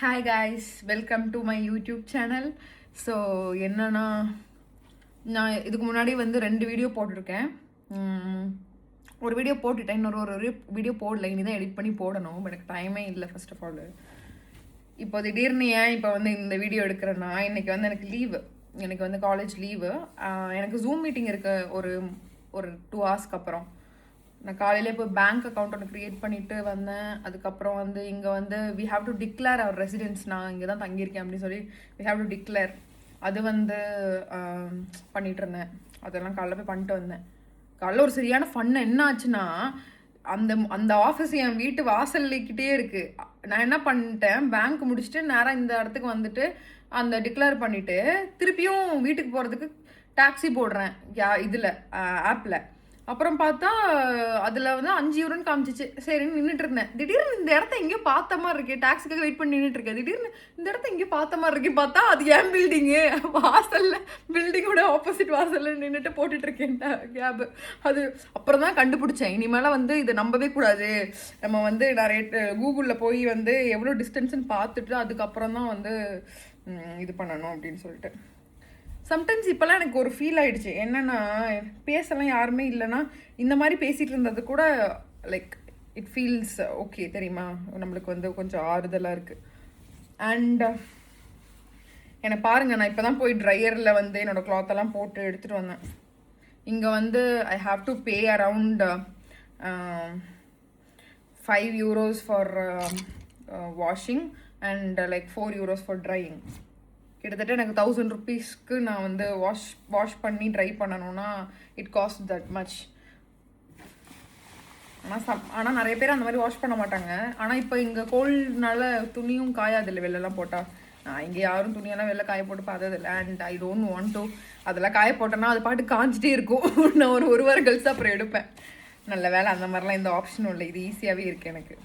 Hi guys, welcome to my YouTube channel. So என்னன்னா, நான் இதுக்கு முன்னாடி வந்து 2 வீடியோ போட்டிருக்கேன். ஒரு வீடியோ போட்டுட்டேன், இன்னொரு வீடியோ போடல. இனி தான் எடிட் பண்ணி போடணும். பட் எனக்கு டைமே இல்லை. ஃபர்ஸ்ட் ஆஃப் ஆல் இப்போ திடீர்னு ஏன் இப்போ வந்து இந்த வீடியோ எடுக்கிறேன்னா, இன்னைக்கு வந்து எனக்கு லீவு. எனக்கு வந்து காலேஜ் லீவு. எனக்கு ஜூம் மீட்டிங் இருக்கு ஒரு 2 ஹவர்ஸ்க்கு அப்புறம். நான் காலையில் இப்போ பேங்க் அக்கௌண்ட் ஒன்று க்ரியேட் பண்ணிட்டு வந்தேன். அதுக்கப்புறம் வந்து இங்கே வந்து we have to declare our residence. நான் இங்கே தான் தங்கியிருக்கேன் அப்படின்னு சொல்லி வி ஹாவ் டு டிக்ளேர். அது வந்து பண்ணிட்டு இருந்தேன். அதெல்லாம் காலைல போய் பண்ணிட்டு வந்தேன். காலைல ஒரு சரியான ஃபன் என்ன ஆச்சுன்னா, அந்த அந்த ஆஃபீஸ் என் வீட்டு வாசல்லிக்கிட்டே இருக்கு. நான் என்ன பண்ணிட்டேன், பேங்க் முடிச்சுட்டு நேராக இந்த இடத்துக்கு வந்துட்டு அந்த டிக்ளேர் பண்ணிட்டு திருப்பியும் வீட்டுக்கு போகிறதுக்கு டாக்ஸி போடுறேன் இதில் ஆப்பில். அப்புறம் பார்த்தா அதில் வந்து 5 யூரோன்னு காமிச்சிச்சு. சரின்னு நின்றுட்டு இருந்தேன். திடீர்னு இந்த இடத்த எங்கேயோ பார்த்த மாதிரி இருக்கே, டாக்ஸிக்காக வெயிட் பண்ணி நின்றுட்டு இருக்கேன். திடீர்னு இந்த இடத்த எங்கேயோ பார்த்த மாதிரி இருக்கே, பார்த்தா அது ஏன் பில்டிங்கு வாசலில், பில்டிங்கோட ஆப்போசிட் வாசலில் நின்றுட்டு போட்டுட்டு இருக்கேன் கேபு. அது அப்புறம் தான் கண்டுபிடிச்சேன், இனிமேல் வந்து இதை நம்பவே கூடாது. நம்ம வந்து நிறைய கூகுளில் போய் வந்து எவ்வளோ டிஸ்டன்ஸ்ன்னு பார்த்துட்டு அதுக்கப்புறம் தான் வந்து இது பண்ணணும் அப்படின்னு சொல்லிட்டு. சம்டைம்ஸ் இப்போல்லாம் எனக்கு ஒரு ஃபீல் ஆகிடுச்சு. என்னென்னா, பேசலாம் யாருமே இல்லைன்னா இந்த மாதிரி பேசிகிட்டு இருந்தது கூட லைக் இட் ஃபீல்ஸ் ஓகே தெரியுமா, நம்மளுக்கு வந்து கொஞ்சம் ஆறுதலாக இருக்குது. அண்ட் என்னை பாருங்கள், நான் இப்போ தான் போய் ட்ரையரில் வந்து என்னோடய கிளாத்தெல்லாம் போட்டு எடுத்துகிட்டு வந்தேன். இங்கே வந்து I have to pay around 5 euros for washing and like 4 euros for drying. கிட்டத்தட்ட எனக்கு 1000 rupeesக்கு நான் வந்து வாஷ் பண்ணி ட்ரை பண்ணணும்னா இட் காஸ்ட் தட் மச். ஆனால் நிறைய பேர் அந்த மாதிரி வாஷ் பண்ண மாட்டாங்க. ஆனால் இப்போ இங்கே கோல்டுனால துணியும் காயாதில்லை வெளிலலாம் போட்டால். நான் இங்கே யாரும் துணியெல்லாம் வெளில காய போட்டு பார்த்ததில்லை. And I don't want to அதெல்லாம் காய போட்டேன்னா அது பாட்டு காஞ்சிட்டே இருக்கும். நான் ஒரு வாரம் கழிச்சு அப்புறம் எடுப்பேன். நல்ல வேலை அந்த மாதிரிலாம் எந்த ஆப்ஷனும் இல்லை. இது ஈஸியாகவே இருக்குது எனக்கு.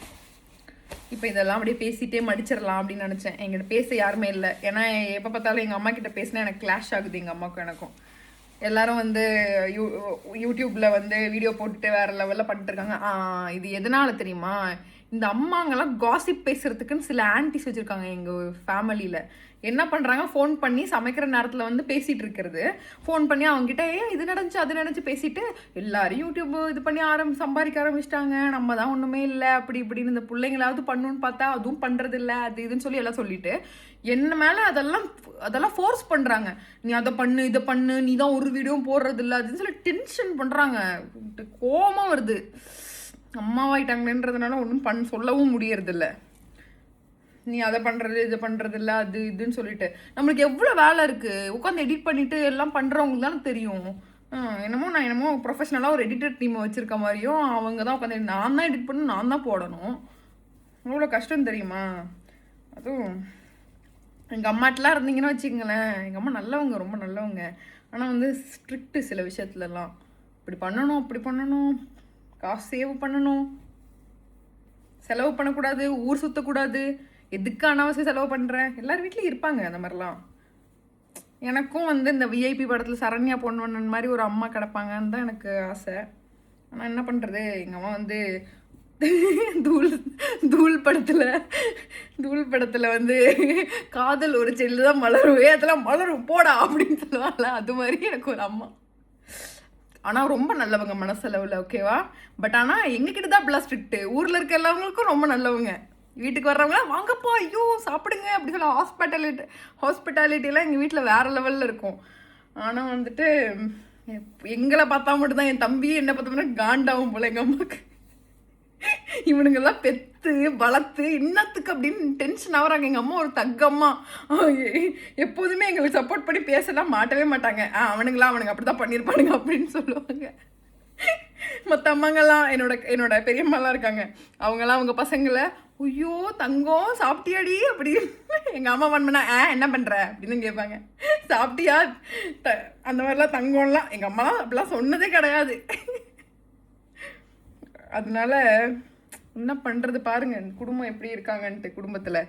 இப்போ இதெல்லாம் அப்படியே பேசிகிட்டே மடிச்சிடலாம் அப்படின்னு நினச்சேன். எங்கிட்ட பேச யாருமே இல்லை. ஏன்னா எப்போ பார்த்தாலும் எங்கள் அம்மா கிட்ட பேசினா எனக்கு கிளாஷ் ஆகுது. எங்கள் அம்மாவுக்கும் எனக்கும். எல்லாரும் வந்து யூடியூப்பில் வந்து வீடியோ போட்டுட்டு வேறு லெவலில் பண்ணிட்டுருக்காங்க. இது எதனால் தெரியுமா, இந்த அம்மாங்கெல்லாம் காசிப் பேசுகிறதுக்குன்னு சில ஆன்டிஸ் வச்சுருக்காங்க எங்கள் ஃபேமிலியில். என்ன பண்ணுறாங்க, ஃபோன் பண்ணி சமைக்கிற நேரத்தில் வந்து பேசிகிட்டு இருக்கிறது. ஃபோன் பண்ணி அவங்ககிட்ட இது நடந்துச்சு அது நடந்துச்சு பேசிட்டு எல்லாரும் யூடியூப் இது பண்ணி சம்பாதிக்க ஆரம்பிச்சிட்டாங்க. நம்ம தான் ஒன்றுமே இல்லை அப்படி இப்படின்னு. இந்த பிள்ளைங்களாவது பண்ணணுன்னு பார்த்தா அதுவும் பண்ணுறது இல்லை, அது இதுன்னு சொல்லி எல்லாம் சொல்லிட்டு என்ன மேலே அதெல்லாம் ஃபோர்ஸ் பண்ணுறாங்க. நீ அதை பண்ணு இதை பண்ணு, நீ தான் ஒரு வீடியோவும் போடுறது இல்லை அதுன்னு சொல்லி டென்ஷன் பண்ணுறாங்க. கோபமாக வருது. அம்மாவாயிட்டாங்களேன்றதுனால ஒன்றும் சொல்லவும் முடியறதில்ல. நீ அதை பண்ணுறது இதை பண்ணுறது இல்லை அது இதுன்னு சொல்லிட்டு நம்மளுக்கு எவ்வளோ வேலை இருக்குது. உட்காந்து எடிட் பண்ணிவிட்டு எல்லாம் பண்ணுறவங்களுக்கு தானே தெரியும். நான் என்னமோ ப்ரொஃபஷ்னலாக ஒரு எடிட்டர் டீமை வச்சுருக்க மாதிரியும் அவங்க தான் உட்காந்து நான் தான் எடிட் பண்ணணும், நான் தான் போடணும். எவ்வளோ கஷ்டம் தெரியுமா. அதுவும் எங்கள் அம்மாட்டெலாம் இருந்தீங்கன்னா வச்சுக்கங்களேன், எங்கள் அம்மா நல்லவங்க, ரொம்ப நல்லவங்க. ஆனால் வந்து ஸ்ட்ரிக்ட்டு சில விஷயத்துலலாம். இப்படி பண்ணணும் அப்படி பண்ணணும், காசு சேவ் பண்ணணும், செலவு பண்ணக்கூடாது, ஊர் சுற்றக்கூடாது, எதுக்கு அனாவசியம் செலவு பண்ணுறேன். எல்லார் வீட்லேயும் இருப்பாங்க அந்த மாதிரிலாம். எனக்கும் வந்து இந்த விஐபி படத்தில் சரண்யா பொன்வண்ணன் மாதிரி ஒரு அம்மா கிடப்பாங்கன்னு தான் எனக்கு ஆசை. ஆனால் என்ன பண்ணுறது, எங்கள் அம்மா வந்து தூள் படத்தில் வந்து காதல் ஒரு செல்லு தான் மலரும், அதெல்லாம் மலரும் போடா அப்படின்னு சொல்லுவாங்கல்ல, அது மாதிரி எனக்கு ஒரு அம்மா. ஆனால் ரொம்ப நல்லவங்க மனசளவில், ஓகேவா. பட் ஆனால் எங்ககிட்ட தான் அப்படிலாம் ஸ்ட்ரிக்ட்டு. ஊரில் இருக்க எல்லாவங்களுக்கும் ரொம்ப நல்லவங்க. வீட்டுக்கு வர்றவங்க வாங்கப்பா ஐயோ சாப்பிடுங்க அப்படி சொல்லி ஹாஸ்பிட்டாலிட்டிலாம் எங்கள் வீட்டில் வேறு லெவலில் இருக்கும். ஆனால் வந்துட்டு எங்களை பார்த்தா மட்டும்தான் என் தம்பி என்ன பார்த்தோம்னா காண்டாகும் போல் எங்கள் அம்மாவுக்கு. இவனுங்கெல்லாம் பெற்று வளர்த்து இன்னத்துக்கு அப்படின்னு டென்ஷன் ஆகுறாங்க. எங்கள் அம்மா ஒரு தங்கம்மா, எப்போதுமே எங்களுக்கு சப்போர்ட் பண்ணி பேசலாம் மாட்டவே மாட்டாங்க. அவனுங்க அப்படி தான் பண்ணியிருப்பானுங்க அப்படின்னு சொல்லுவாங்க. மற்ற அம்மாங்கெல்லாம் என்னோட பெரியம்மாலாம் இருக்காங்க. அவங்கெல்லாம் அவங்க பசங்களை ஐயோ தங்கம் சாப்பிட்டியாடி அப்படின்னு எங்கள் அம்மா பண்ணா என்ன பண்ணுற அப்படின்னு கேட்பாங்க. சாப்பிட்டியா அந்த மாதிரிலாம் தங்கம்லாம் எங்கள் அம்மாலாம் அப்படிலாம் சொன்னதே கிடையாது. அதனால என்ன பண்ணுறது பாருங்க, குடும்பம் எப்படி இருக்காங்கன்ட்டு. குடும்பத்தில்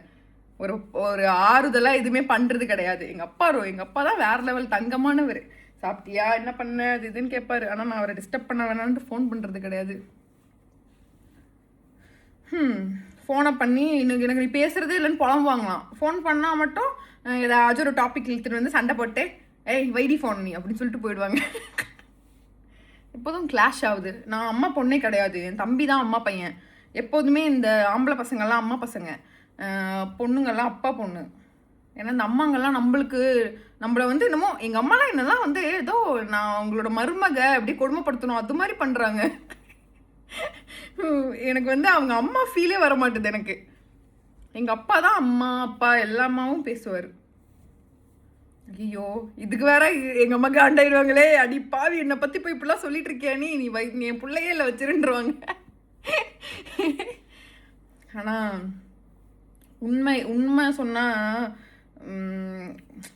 ஒரு ஆறுதலாக எதுவுமே பண்ணுறது கிடையாது. எங்கள் அப்பா தான் வேறு லெவல் தங்கமானவர். சாப்பிட்டியா என்ன பண்ண அது இதுன்னு கேட்பாரு. ஆனால் நான் அவரை டிஸ்டர்ப் பண்ண வேணான்ட்டு ஃபோன் பண்ணுறது கிடையாது. ஃபோனை பண்ணி எனக்கு நீ பேசுறதே இல்லைன்னு புலம்புவாங்களாம். ஃபோன் பண்ணால் மட்டும் ஏதாச்சும் ஒரு டாபிக் இழுத்துட்டு வந்து சண்டை போட்டு ஏய் வைடி ஃபோன் நீ அப்படின்னு சொல்லிட்டு போயிடுவாங்க. எப்போதும் கிளாஷ் ஆகுது. நான் அம்மா பொண்ணே கிடையாது, என் தம்பி தான் அம்மா பையன். எப்போதுமே இந்த ஆம்பளை பசங்கள்லாம் அம்மா பசங்க, பொண்ணுங்கள்லாம் அப்பா பொண்ணு. ஏன்னா இந்த அம்மாங்கள்லாம் நம்மளை வந்து என்னமோ எங்கள் அம்மாலாம் என்னெல்லாம் வந்து ஏதோ நான் அவங்களோட மருமக அப்படி கொடுமைப்படுத்தணும் அது மாதிரி பண்ணுறாங்க. எனக்கு வந்து அவங்க அம்மா ஃபீலே வர மாட்டுது எனக்கு. எங்கள் அப்பா தான் அம்மா அப்பா எல்லா அம்மாவும் பேசுவார். ஐயோ இதுக்கு வேற எங்கள் அம்மா காண்டாயிடுவாங்களே, அடி பாவி என்னை பற்றி போய் இப்படிலாம் சொல்லிட்டு இருக்கியா நீ என் பிள்ளையே இல்லை வச்சிருந்துருவாங்க. ஆனால் உண்மை சொன்னால்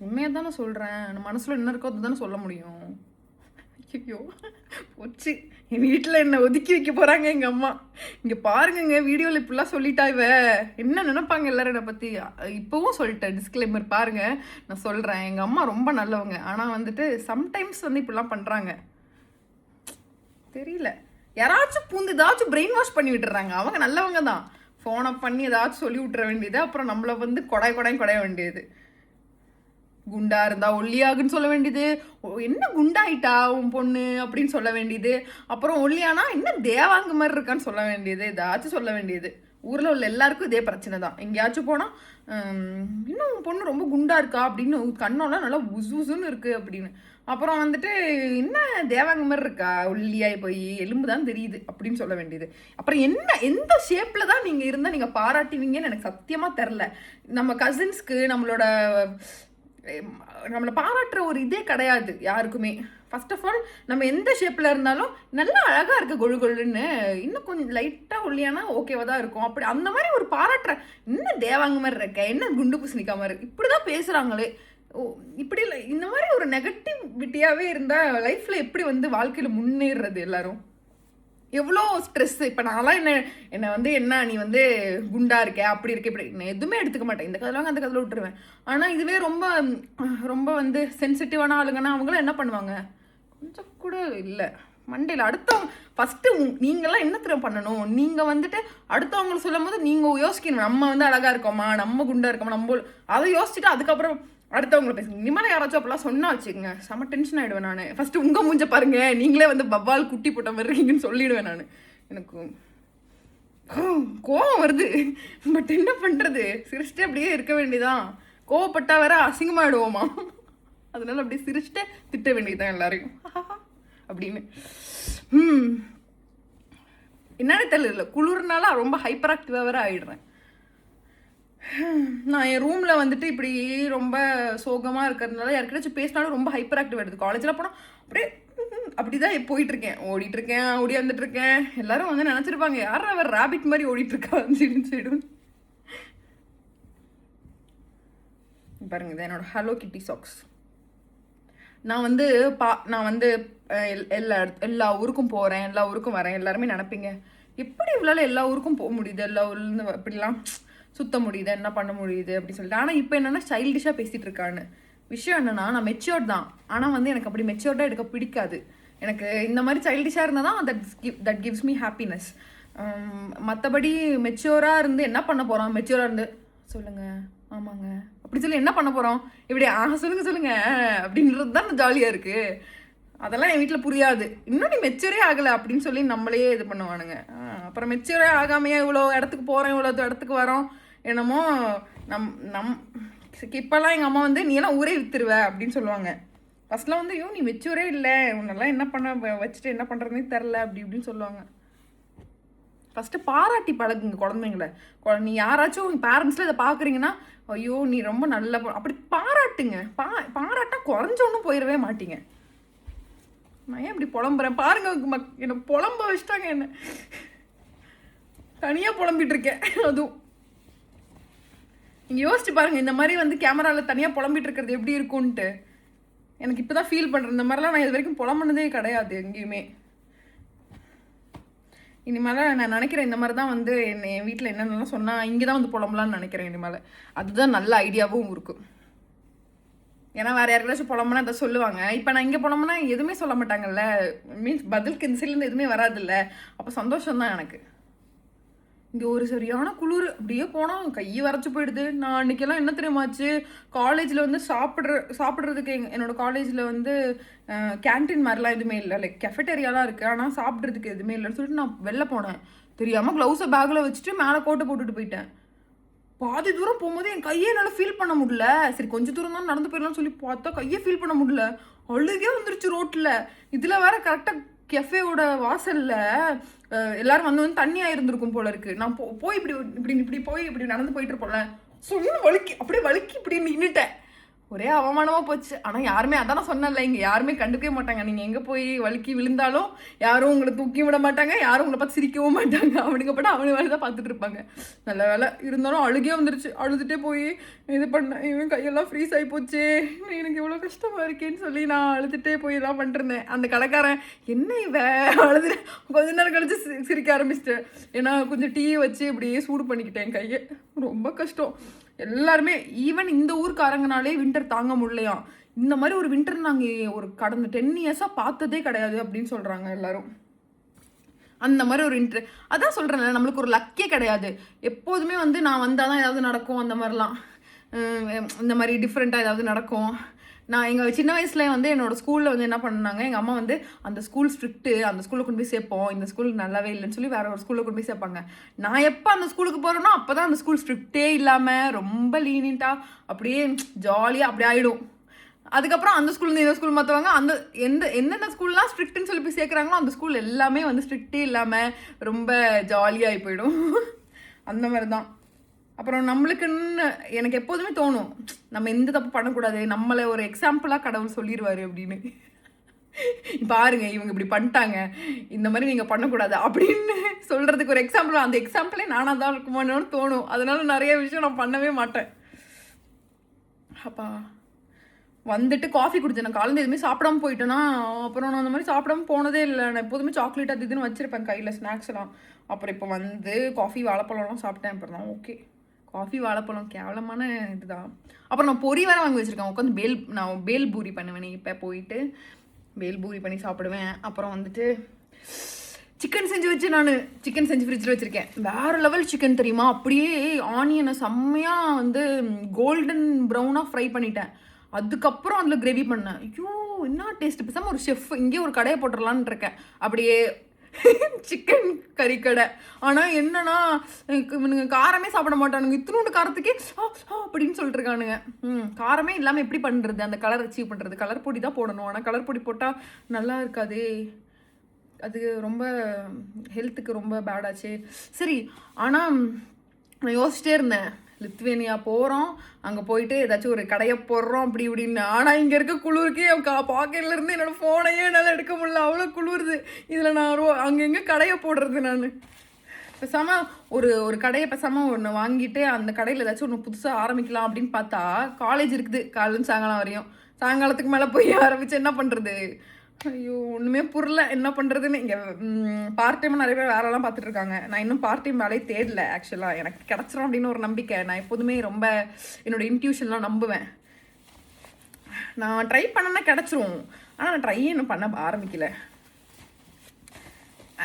உண்மையாக தானே சொல்கிறேன். மனசில் என்ன இருக்கோ அது தானே சொல்ல முடியும். ஐயோ போச்சு, என் வீட்டில் என்னை ஒதுக்கி வைக்க போகிறாங்க எங்கள் அம்மா. இங்கே பாருங்கங்க வீடியோவில் இப்படிலாம் சொல்லிட்டா இவ என்ன நினைப்பாங்க எல்லாரும் என்னை பற்றி. இப்போவும் சொல்லிட்டேன் டிஸ்க்ளைமர் பாருங்கள், நான் சொல்கிறேன் எங்கள் அம்மா ரொம்ப நல்லவங்க. ஆனால் வந்துட்டு சம்டைம்ஸ் வந்து இப்படிலாம் பண்ணுறாங்க. தெரியல, யாராச்சும் பூந்து ஏதாச்சும் பிரெயின் வாஷ் பண்ணி விட்டுறாங்க. அவங்க நல்லவங்க தான், ஃபோனை பண்ணி ஏதாச்சும் சொல்லி விட்டுற வேண்டியது. அப்புறம் நம்மளை வந்து கொடைய வேண்டியது. குண்டா இருந்தா ஒல்லியாகுன்னு சொல்ல வேண்டியது, என்ன குண்டாயிட்டா உன் பொண்ணு அப்படின்னு சொல்ல வேண்டியது. அப்புறம் ஒல்லியானா என்ன தேவாங்க மாதிரி இருக்கான்னு சொல்ல வேண்டியது, ஏதாச்சும் சொல்ல வேண்டியது. ஊரில் உள்ள எல்லாருக்கும் இதே பிரச்சனை தான். எங்கேயாச்சும் போனால் இன்னும் உன் பொண்ணு ரொம்ப குண்டா இருக்கா அப்படின்னு, கண்ணெல்லாம் நல்லா உசுன்னு இருக்குது அப்படின்னு. அப்புறம் வந்துட்டு என்ன தேவாங்க மாதிரி இருக்கா, ஒல்லியாகி போய் எலும்பு தான் தெரியுது அப்படின்னு சொல்ல வேண்டியது. அப்புறம் எந்த ஷேப்பில் தான் நீங்கள் இருந்தால் நீங்கள் பாராட்டுவீங்கன்னு எனக்கு சத்தியமாக தெரில. நம்ம கசின்ஸ்க்கு நம்மளை பாராட்டுற ஒரு இதே கிடையாது யாருக்குமே. ஃபர்ஸ்ட் ஆஃப் ஆல் நம்ம எந்த ஷேப்பில் இருந்தாலும் நல்லா அழகாக இருக்க கொழுன்னு, இன்னும் கொஞ்சம் லைட்டாக ஒல்லியானா ஓகேவா தான் இருக்கும். அப்படி அந்த மாதிரி ஒரு பாராட்டுற, இன்னும் தேவாங்க மாதிரி இருக்க, என்ன குண்டு பூசணிக்கா மாதிரி இப்படி தான் பேசுகிறாங்களே. இப்படி இல்லை, இந்த மாதிரி ஒரு நெகட்டிவிட்டியாகவே இருந்தால் லைஃப்பில் எப்படி வந்து வாழ்க்கையில் முன்னேறது எல்லாரும். எவ்வளோ ஸ்ட்ரெஸ்ஸு. இப்போ நான்லாம் என்னை வந்து என்ன நீ வந்து குண்டா இருக்க அப்படி இருக்க இப்படி நான் எதுவுமே எடுத்துக்க மாட்டேன். இந்த கதையில அந்த கதையில் விட்டுருவேன். ஆனால் இதுவே ரொம்ப வந்து சென்சிட்டிவான ஆளுங்கன்னா அவங்களாம் என்ன பண்ணுவாங்க, கொஞ்சம் கூட இல்லை மண்டையில். அடுத்தவங்க ஃபஸ்ட்டு நீங்கள்லாம் என்ன திறம் பண்ணணும், நீங்கள் வந்துட்டு அடுத்தவங்களை சொல்லும் போது நீங்கள் யோசிக்கணும், நம்ம வந்து அழகாக இருக்கோமா, நம்ம குண்டா இருக்கோமா, நம்ம அதை யோசிச்சுட்டு அதுக்கப்புறம் அடுத்தவங்களை பேசுங்க. இனிமேல் யாராச்சும் அப்படிலாம் சொன்னா வச்சுக்கோங்க, செம்ம டென்ஷன் ஆகிடுவேன் நான். ஃபஸ்ட்டு உங்கள் மூஞ்ச பாருங்க, நீங்களே வந்து பவால் குட்டி போட்ட மாதிரி இருக்கீங்கன்னு சொல்லிடுவேன் நான். எனக்கு கோவம் வருது, பட் என்ன பண்ணுறது, சிரிச்சிட்டே அப்படியே இருக்க வேண்டியதான். கோவப்பட்டா வேற அசிங்கமாகிடுவோமா, அதனால அப்படியே சிரிச்சிட்டே திட்ட வேண்டியதுதான் எல்லாரையும் அப்படின்னு. என்னன்னு தெரியல, குளிர்னால ரொம்ப ஹைப்பர் ஆக்டிவாக வேற ஆகிடுறேன். நான் என் ரூமில் வந்துட்டு இப்படி ரொம்ப சோகமாக இருக்கிறதுனால யாருக்கிட்டாச்சும் பேசினாலும் ரொம்ப ஹைப்பர் ஆக்டிவ் ஆகிடுது. காலேஜில் போனால் அப்படியே அப்படிதான் போயிட்டுருக்கேன், ஓடிட்டுருக்கேன், வந்துட்டுருக்கேன். எல்லாரும் வந்து நினச்சிருப்பாங்க யார் அவர் ராபிட் மாதிரி ஓடிட்டுருக்கா சைடும். பாருங்க இது என்னோட ஹலோ கிட்டி சாக்ஸ். நான் வந்து எல்லா ஊருக்கும் போகிறேன், எல்லா ஊருக்கும் வரேன். எல்லாருமே நினைப்பீங்க எப்படி இவ்வளோ எல்லா ஊருக்கும் போக முடியுது, எல்லா ஊர்லேருந்து இப்படிலாம் சுத்த முடியுது, என்ன பண்ண முடியுது அப்படின்னு சொல்லிட்டு. ஆனால் இப்போ என்னென்னா ஸ்டைலிஷாக பேசிகிட்டு இருக்கான்னு. விஷயம் என்னென்னா நான் மெச்சூர்ட் தான், ஆனால் வந்து எனக்கு அப்படி மெச்சூர்டாக எடுக்க பிடிக்காது. எனக்கு இந்த மாதிரி சைல்டிஷாக இருந்தால் தான் தட் கிவ்ஸ் மீ ஹாப்பினஸ். மற்றபடி மெச்சூராக இருந்து என்ன பண்ண போகிறோம், மெச்சூராக இருந்து சொல்லுங்கள் ஆமாங்க அப்படி சொல்லி என்ன பண்ண போகிறோம், இப்படி சொல்லுங்கள் அப்படின்றது தான் ஜாலியாக இருக்குது. அதெல்லாம் என் வீட்டில் புரியாது. இன்னும் நீ மெச்சூரே ஆகலை அப்படின்னு சொல்லி நம்மளே இது பண்ணுவானுங்க. அப்புறம் மெச்சூரே ஆகாமையே இவ்வளோ இடத்துக்கு போகிறோம், இவ்வளோ இடத்துக்கு வரோம், என்னமோ இப்போல்லாம் எங்கள் அம்மா வந்து நீ எல்லாம் ஊரே விற்றுருவ அப்படின்னு சொல்லுவாங்க. ஃபஸ்ட்லாம் வந்து நீ மெச்சூரே இல்லை, உன்னெல்லாம் என்ன பண்ண வச்சுட்டு என்ன பண்ணுறதுனே தெரில அப்படி இப்படின்னு சொல்லுவாங்க. ஃபஸ்ட்டு பாராட்டி பழகுங்க குழந்தைங்கள. நீ யாராச்சும் உங்கள் பேரண்ட்ஸில் இதை பார்க்குறீங்கன்னா ஐயோ நீ ரொம்ப நல்ல அப்படி பாராட்டுங்க. பாராட்டா குறைஞ்சொன்னும் போயிடவே மாட்டீங்க. நான் ஏன் இப்படி புலம்புறேன் பாருங்க, என்னை புலம்ப வச்சுட்டாங்க, என்ன தனியாக புலம்பிட்டு இருக்கேன். அதுவும் நீங்கள் யோசிச்சு பாருங்க, இந்த மாதிரி வந்து கேமராவில் தனியாக புலம்பிட்டு இருக்கிறது எப்படி இருக்கும்ன்ட்டு. எனக்கு இப்போ தான் ஃபீல் பண்ணுறேன். இந்த மாதிரிலாம் நான் இது வரைக்கும் புலம்புனதே கிடையாது எங்கேயுமே. இனிமேல் நான் நினைக்கிறேன் இந்த மாதிரி தான் வந்து என் வீட்டில் என்னென்னலாம் சொன்னால் இங்கே தான் வந்து புலம்பலான்னு நினைக்கிறேன் இனிமேல். அதுதான் நல்ல ஐடியாவும் இருக்கும். ஏன்னா வேறு யாருக்காச்சும் புலம்புனா அதை சொல்லுவாங்க. இப்போ நான் இங்கே புலம்புனா எதுவுமே சொல்ல மாட்டாங்கல்ல, மீன்ஸ் பதிலுக்கு இந்த சைட்லேருந்து எதுவுமே வராதில்ல. அப்போ சந்தோஷம்தான் எனக்கு. இங்கே ஒரு சரியான குளிர் அப்படியே போனால் கையை வரைச்சி போயிடுது. நான் அன்றைக்கெல்லாம் என்ன தெரியுமாச்சு, காலேஜில் வந்து சாப்பிட்றதுக்கு என்னோடய காலேஜில் வந்து கேன்டீன் மாதிரிலாம் எதுவுமே இல்லை, லைக் கெஃபெட்டேரியாலாம் இருக்குது, ஆனால் சாப்பிட்றதுக்கு எதுவுமே இல்லைன்னு சொல்லிட்டு நான் வெளில போனேன். தெரியாமல் க்ளவுஸை பேக்கில் வச்சுட்டு மேலே கோட்டை போட்டுட்டு போயிட்டேன். பாதி தூரம் போகும்போது என் கையை என்னால் ஃபீல் பண்ண முடியல. சரி கொஞ்சம் தூரம் தான் நடந்து போயிடலாம்னு சொல்லி பார்த்தா கையை ஃபீல் பண்ண முடியல. அழுகே வந்துருச்சு ரோட்டில். இதில் வேற கரெக்டாக கெஃபேவோட வாசலில் எல்லாரும் வந்து தண்ணியாக இருந்திருக்கும் போல இருக்கு. நான் போய் இப்படி போய் இப்படி நடந்து போயிட்டு இருப்போம்ல, சொல்லி வலிக்கி அப்படியே வலிக்கி இப்படி நின்றுட்டேன். ஒரே அவமானமாக போச்சு. ஆனால் யாருமே, அதான் நான் சொன்னேன்ல, இங்கே யாருமே கண்டுக்கவே மாட்டாங்க. நீங்கள் எங்கே போய் வலிக்கி விழுந்தாலும் யாரும் உங்களை தூக்கி விட மாட்டாங்க, யாரும் உங்களை பார்த்து சிரிக்கவும் மாட்டாங்க. அவனுங்கப்பட்ட அவனு வேலை தான் பார்த்துட்டு இருப்பாங்க. நல்ல வேலை. இருந்தாலும் அழுகே வந்துருச்சு. அழுதுகிட்டே போய் இது பண்ணேன். இவன் கையெல்லாம் ஃப்ரீஸ் ஆகி போச்சு, எனக்கு இவ்வளோ கஷ்டமாக இருக்கேன்னு சொல்லி நான் அழுதுகிட்டே போய் தான் பண்ணிருந்தேன். அந்த கடைக்காரன் என்ன இவன் அழுது கொஞ்ச நேரம் கழிச்சு சிரிக்க ஆரம்பிச்சிட்டேன். ஏன்னா கொஞ்சம் டீ வச்சு இப்படியே சூடு பண்ணிக்கிட்டேன் கையை. ரொம்ப கஷ்டம். எல்லாருமே ஈவன் இந்த ஊருக்காரங்கனாலே வின்டர் தாங்க முடியலையா. இந்த மாதிரி ஒரு வின்டர் நாங்கள் ஒரு கடந்த 10 இயர்ஸாக பார்த்ததே கிடையாது அப்படின்னு சொல்கிறாங்க எல்லாரும். அந்த மாதிரி ஒரு வின்டர், அதான் சொல்கிறேன்ல, நம்மளுக்கு ஒரு லக்கே கிடையாது. எப்போதுமே வந்து நான் வந்தால் தான் ஏதாவது நடக்கும், அந்த மாதிரிலாம் இந்த மாதிரி டிஃப்ரெண்ட்டாக ஏதாவது நடக்கும். நான் எங்கள் சின்ன வயசுல வந்து என்னோடய ஸ்கூலில் வந்து என்ன பண்ணாங்க, எங்கள் அம்மா வந்து அந்த ஸ்கூல் ஸ்ட்ரிக்ட்டு, அந்த ஸ்கூலில் கொண்டு போய் சேர்ப்போம், இந்த ஸ்கூல் நல்லாவே இல்லைன்னு சொல்லி வேறு ஒரு ஸ்கூலில் கொண்டு போய் சேர்ப்பாங்க. நான் எப்போ அந்த ஸ்கூலுக்கு போகிறேனோ அப்போ தான் அந்த ஸ்கூல் ஸ்ட்ரிக்டே இல்லாமல் ரொம்ப லீனியண்ட்டாக அப்படியே ஜாலியாக அப்படி ஆகிடும். அதுக்கப்புறம் அந்த ஸ்கூல்லேருந்து இந்த ஸ்கூல் மாற்றுவாங்க. அந்த எந்தெந்த ஸ்கூல்லாம் ஸ்ட்ரிக்ட்டுன்னு சொல்லி போய் சேர்க்குறாங்களோ அந்த ஸ்கூல் எல்லாமே வந்து ஸ்ட்ரிக்டே இல்லாமல் ரொம்ப ஜாலியாகி போயிடும். அந்த மாதிரி தான். அப்புறம் நம்மளுக்குன்னு எனக்கு எப்போதுமே தோணும், நம்ம எந்த தப்பு பண்ணக்கூடாது, நம்மளை ஒரு எக்ஸாம்பிளாக கடவுள் சொல்லிடுவார் அப்படின்னு. பாருங்க இவங்க இப்படி பண்ணிட்டாங்க, இந்த மாதிரி நீங்கள் பண்ணக்கூடாது அப்படின்னு சொல்கிறதுக்கு ஒரு எக்ஸாம்பிள். அந்த எக்ஸாம்பிளே நானாக தான் இருக்குமானு தோணும். அதனால நிறைய விஷயம் நான் பண்ணவே மாட்டேன். அப்பா வந்துட்டு காஃபி குடிச்சேன். நான் காலையில் எதுவுமே சாப்பிடாம போயிட்டேன்னா, அப்புறம் நான் அந்த மாதிரி சாப்பிடாம போனதே இல்லை. நான் எப்போதுமே சாக்லேட் அது இதுன்னு வச்சுருப்பேன் கையில், ஸ்நாக்ஸ் எல்லாம். அப்புறம் இப்போ வந்து காஃபி வாழைப்பழம்லாம் சாப்பிட்டேன். அப்புறம் தான் ஓகே, காஃபி வாழைப்பழம் கேவலமான இதுதான். அப்புறம் நான் பொரி வேறு வாங்கி வச்சுருக்கேன். உட்காந்து நான் பேல் பூரி பண்ணுவேன். இப்போ போயிட்டு பேல் பூரி பண்ணி சாப்பிடுவேன். அப்புறம் வந்துட்டு சிக்கன் செஞ்சு ஃப்ரிட்ஜில் வச்சுருக்கேன். வேறு லெவல் சிக்கன் தெரியுமா, அப்படியே ஆனியனை செம்மையாக வந்து கோல்டன் ப்ரௌனாக ஃப்ரை பண்ணிட்டேன். அதுக்கப்புறம் அதில் கிரேவி பண்ணேன். ஐயோ என்ன டேஸ்ட். பேசாமல் ஒரு ஷெஃப் இங்கே ஒரு கடையை போட்டுடலான்னு இருக்கேன். அப்படியே சிக்கன் கறி கடை. ஆனால் என்னன்னா இவனுங்க காரமே சாப்பிட மாட்டானுங்க. இத்தினோண்டு காரத்துக்கே அப்படின்னு சொல்லிட்டு இருக்கானுங்க. காரமே இல்லாமல் எப்படி பண்ணுறது, அந்த கலர் அச்சீவ் பண்ணுறது? கலர் பொடி தான் போடணும். ஆனால் கலர் பொடி போட்டால் நல்லா இருக்காது, அது ரொம்ப ஹெல்த்துக்கு ரொம்ப பேடாச்சு. சரி, ஆனால் நான் யோசிச்சிட்டே இருந்தேன், லித்வேனியா போகிறோம், அங்கே போயிட்டு ஏதாச்சும் ஒரு கடையை போடுறோம் அப்படி இப்படின்னு. ஆனால் இங்கே இருக்க குளிருக்கு என் பாக்கெட்லேருந்து என்னோடய ஃபோனையே என்னால் எடுக்க முடியல, அவ்வளோ குளிருது. இதில் நான் அங்கே எங்கே கடையை போடுறது? நான் பேசாமல் ஒரு கடையை பேசாமல் ஒன்று வாங்கிட்டு அந்த கடையில் ஏதாச்சும் ஒன்று புதுசாக ஆரம்பிக்கலாம் அப்படின்னு பார்த்தா காலேஜ் இருக்குது காலையில் சாயங்காலம் வரையும். சாயங்காலத்துக்கு மேலே போய் ஆரம்பித்து என்ன பண்ணுறது? ஐயோ ஒன்றுமே புரியல என்ன பண்ணுறதுன்னு. இங்கே பார்ட் டைமாக நிறைய பேர் வேலைலாம் பார்த்துட்ருக்காங்க. நான் இன்னும் பார்ட் டைம் வேலையை தேடல. ஆக்சுவலாக எனக்கு கிடச்சிரும் அப்படின்னு ஒரு நம்பிக்கை. நான் எப்போதுமே ரொம்ப என்னோடய இன்ட்யூஷன்லாம் நம்புவேன். நான் ட்ரை பண்ணேன்னா கிடச்சிரும், ஆனால் நான் ட்ரையே இன்னும் பண்ண ஆரம்பிக்கல.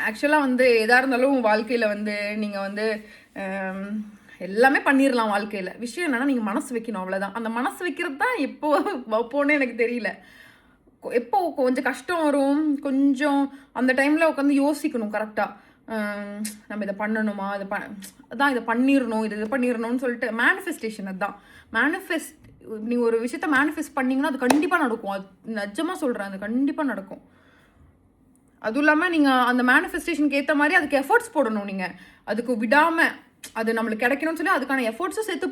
ஆக்சுவலாக வந்து எதாக இருந்தாலும் வாழ்க்கையில் வந்து நீங்கள் வந்து எல்லாமே பண்ணிடலாம் வாழ்க்கையில். விஷயம் என்னென்னா நீங்கள் மனசு வைக்கணும், அவ்வளோதான். அந்த மனசு வைக்கிறது தான் எப்போ வைப்போன்னு எனக்கு தெரியல. எப்போ கொஞ்சம் கஷ்டம் வரும், கொஞ்சம் அந்த டைமில் உட்காந்து யோசிக்கணும் கரெக்டாக. நம்ம இதை பண்ணணுமா, அதான் இதை பண்ணிடணும், இது பண்ணிடணும்னு சொல்லிட்டு மேனிஃபெஸ்டேஷன். அதுதான் நீங்கள் ஒரு விஷயத்த மேனிஃபெஸ்ட் பண்ணிங்கன்னா அது கண்டிப்பாக நடக்கும். அது நிஜமாக சொல்கிறேன், அது கண்டிப்பாக நடக்கும். அதுவும் இல்லாமல் நீங்கள் அந்த மேனிஃபெஸ்டேஷனுக்கு ஏற்ற மாதிரி அதுக்கு எஃபர்ட்ஸ் போடணும். நீங்கள் அதுக்கு விடாமல் அது நம்மளுக்கு கிடைக்கணும்னு சொல்லி அதுக்கான எஃபோர்ட்ஸும் சேர்த்து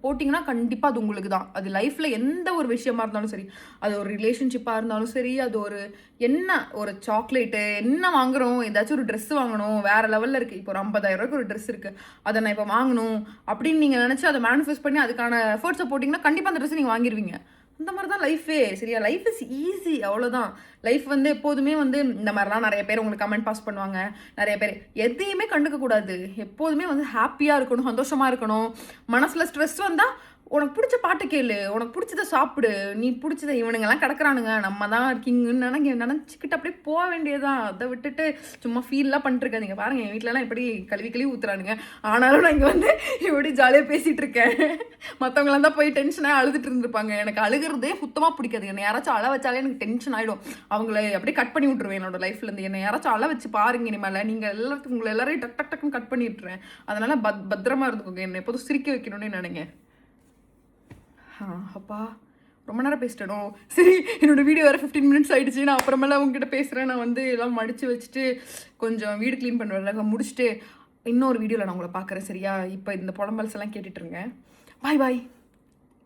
போட்டிங்கன்னா கண்டிப்பாக அது உங்களுக்கு தான். அது லைஃப்பில் எந்த ஒரு விஷயமா இருந்தாலும் சரி, அது ஒரு ரிலேஷன்ஷிப்பாக இருந்தாலும் சரி, அது ஒரு சாக்லேட்டு என்ன வாங்குகிறோம், ஏதாச்சும் ஒரு ட்ரெஸ் வாங்கணும், வேறு லெவலில் இருக்குது. இப்போ ஒரு 50,000 ரூபாய்க்கு ஒரு ட்ரெஸ் இருக்குது, அதை நான் இப்போ வாங்கணும் அப்படின்னு நீங்கள் நினச்சி அதை மேனிஃபெஸ்ட் பண்ணி அதுக்கான எஃபோர்ட்ஸை போட்டிங்கன்னா கண்டிப்பாக அந்த ட்ரெஸ்ஸை நீங்கள் வாங்கிடுவீங்க. அந்த மாதிரி தான் லைஃபே. சரியா, லைஃப் இஸ் ஈஸி, அவ்வளோதான். லைஃப் வந்து எப்போதுமே வந்து இந்த மாதிரிலாம் நிறைய பேர் உங்களுக்கு கமெண்ட் பாஸ் பண்ணுவாங்க. நிறைய பேர் எதையுமே கண்டுக்கக்கூடாது. எப்போதுமே வந்து ஹாப்பியாக இருக்கணும், சந்தோஷமாக இருக்கணும். மனசில் ஸ்ட்ரெஸ் வந்தால் உனக்கு பிடிச்ச பாட்டு கேளு, உனக்கு பிடிச்சத சாப்பிடு, நீ பிடிச்சத இவனுங்கெல்லாம் கிடக்குறானுங்க, நம்ம தான் இருக்கீங்கன்னு நினச்சிக்கிட்டு அப்படியே போக வேண்டியதான். அதை விட்டுட்டு சும்மா ஃபீல்லாம் பண்ணிட்டு இருக்காதீங்க. பாருங்க என் வீட்டிலலாம் எப்படி கழுவி ஊத்துறானுங்க. ஆனாலும் நான் இங்கே வந்து இப்படி ஜாலியாக பேசிகிட்டு இருக்கேன். மற்றவங்களாம் தான் போய் டென்ஷனாக அழுதுட்டு இருந்திருப்பாங்க. எனக்கு அழுகிறதே சுத்தமாக பிடிக்காது. என்னை யாராச்சும் அழ வச்சாலே எனக்கு டென்ஷன் ஆகிடும். அவங்கள அப்படியே கட் பண்ணி விட்ருவேன் என்னோட லைஃப்லேருந்து. என்னை யாராச்சும் அழ வச்சு பாருங்க இனிமேல், நீங்கள் எல்லாத்துக்கும் உங்களை எல்லாரையும் டக் டக்குன்னு கட் பண்ணி விட்டுருவேன். அதனால் பத்திரமா இருந்துக்கோங்க. என்னை எப்போதும் சிரிக்க வைக்கணும்னு நினைங்க. அப்பா ரொம்ப நேரம் பேசிட்டோம். சரி, என்னோட வீடியோ வேறு 15 மினிட்ஸ் ஆகிடுச்சு. நான் அப்புறமேல உங்ககிட்ட பேசுகிறேன். நான் வந்து எல்லாம் மடித்து வச்சுட்டு கொஞ்சம் வீடு க்ளீன் பண்ணுவேன், முடிச்சுட்டு இன்னொரு வீடியோவில் நான் உங்களை பார்க்குறேன். சரியா? இப்போ இந்த புலம்பல்ஸ் எல்லாம் கேட்டுட்ருங்க. பாய் பாய்.